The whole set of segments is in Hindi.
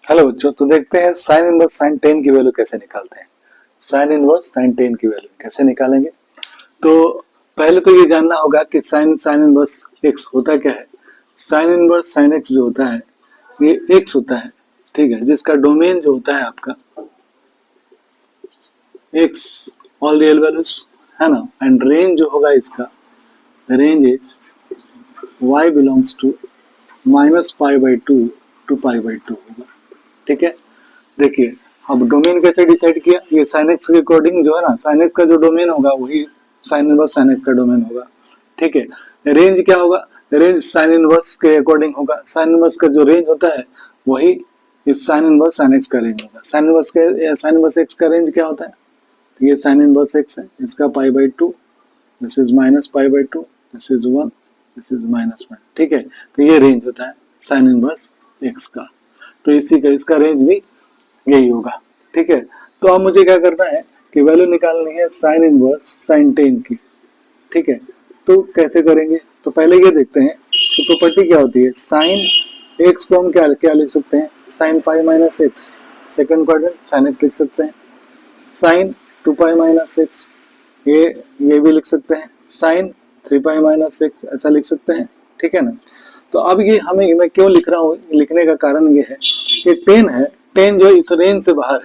हेलो बच्चों, तो देखते हैं साइन इनवर्स साइन 10 की वैल्यू कैसे निकालते हैं। साइन इनवर्स साइन 10 की वैल्यू कैसे निकालेंगे, तो पहले तो ये जानना होगा कि साइन साइन इनवर्स एक्स होता क्या है। साइन इनवर्स साइन एक्स जो होता है ये एक्स होता है, ठीक है, जिसका डोमेन जो होता है आपका एक्स ऑल रियल वैल्यूज है ना, एंड रेंज जो होगा इसका range is y belongs to -π/2 to π/2 होगा, ठीक है। देखिए अब डोमेन कैसे डिसाइड किया, ये साइन एक्स के अकॉर्डिंग जो है ना, साइन एक्स का जो डोमेन होगा वही साइन इनवर्स साइन एक्स का डोमेन होगा, ठीक है। रेंज क्या होगा, रेंज साइन इनवर्स के अकॉर्डिंग होगा, साइन इनवर्स का जो रेंज होता है वही इस साइन इनवर्स साइन एक्स का रेंज होगा। साइन इनवर्स एक्स का रेंज क्या होता है, तो ये साइन इनवर्स एक्स है, इसका π/2, this is -π/2, this is 1, this is -1, ठीक है। तो ये रेंज होता है साइन इनवर्स एक्स का, तो इसी का इसका रेंज भी यही होगा, ठीक है। तो अब मुझे क्या करना है कि वैल्यू निकालनी है साइन इनवर्स साइन 10 की, ठीक है। तो कैसे करेंगे, तो पहले ये देखते हैं कि प्रॉपर्टी क्या होती है। साइन एक्स को हम क्या क्या लिख सकते हैं, sine pi minus x, second quadrant sine x लिख सकते हैं। साइन 2π माइनस एक्स ये भी लिख सकते हैं। साइन 3π माइनस एक्स ऐसा लिख सकते हैं, ठीक है ना। तो अब ये हमें मैं क्यों लिख रहा हूँ, लिखने का कारण ये है कि 10 है, 10 जो इस रेंज से बाहर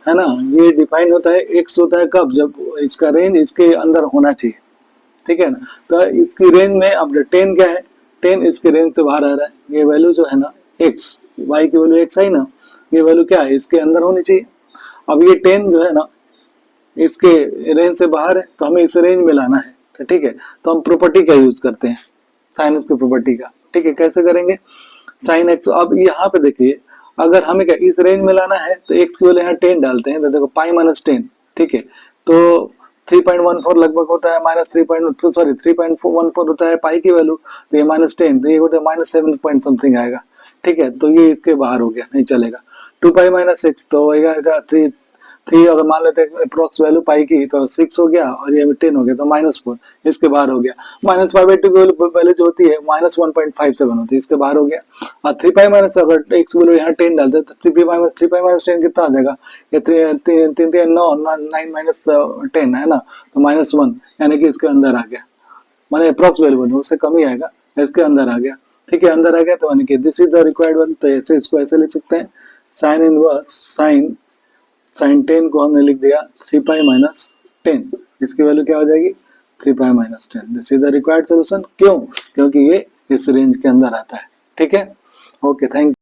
है ना। ये डिफाइन होता है एक्स होता है कब, जब इसका रेंज इसके अंदर होना चाहिए, ठीक है ना। तो इसकी रेंज में अब 10 क्या है, 10 इसके रेंज से बाहर आ रहा है। ये वैल्यू जो है ना एक्स, वाई की वैल्यू एक्स है ना, ये वैल्यू क्या है, इसके अंदर होनी चाहिए। अब ये 10 जो है ना इसके रेंज से बाहर है, तो हमें इस रेंज में लाना है, ठीक है। तो हम प्रॉपर्टी का यूज करते हैं, साइन एक्स की प्रॉपर्टी का, ठीक है। कैसे करेंगे, साइन एक्स, अब यहाँ पे देखिए अगर हमें क्या इस रेंज में लाना है तो एक्स की वैल्यू यहाँ 10 डालते हैं, तो देखो पाई माइनस 10, ठीक है। तो 3.14 लगभग होता है, -3.14 होता है पाई की वैल्यू, तो ये -10, तो ये होता है -7 पॉइंट समथिंग आएगा, ठीक है। तो ये इसके बाहर हो गया, नहीं चलेगा। 2π माइनस एक्स तो आएगा 3 अगर मान लेते हैं अप्रोक्स वैल्यू पाई की, तो 6 हो गया और ये 10 हो गया, तो -4 इसके बाहर हो गया। -5/2 की वैल्यू जो होती है -1.57 होती है, इसके बाहर हो गया। और 3π माइनस अगर एक्स वैल्यू यहाँ 10 डालते हैं तो 3π माइनस 10 कितना आ जाएगा, ये 3 9 9 माइनस 10 है ना, तो -1 यानी कि इसके अंदर आ गया, माने अप्रोक्स वैल्यू बनी उससे कम ही आएगा, इसके अंदर आ गया, ठीक है। अंदर आ गया तो यानी कि this is the required value. तो ऐसे इसको ऐसे लिख सकते हैं, साइन इनवर्स साइन 10 को हमने लिख दिया 3π माइनस 10, इसकी वैल्यू क्या हो जाएगी 3π minus 10। This is the required solution. क्यों, क्योंकि ये इस रेंज के अंदर आता है, ठीक है। Okay, thank you.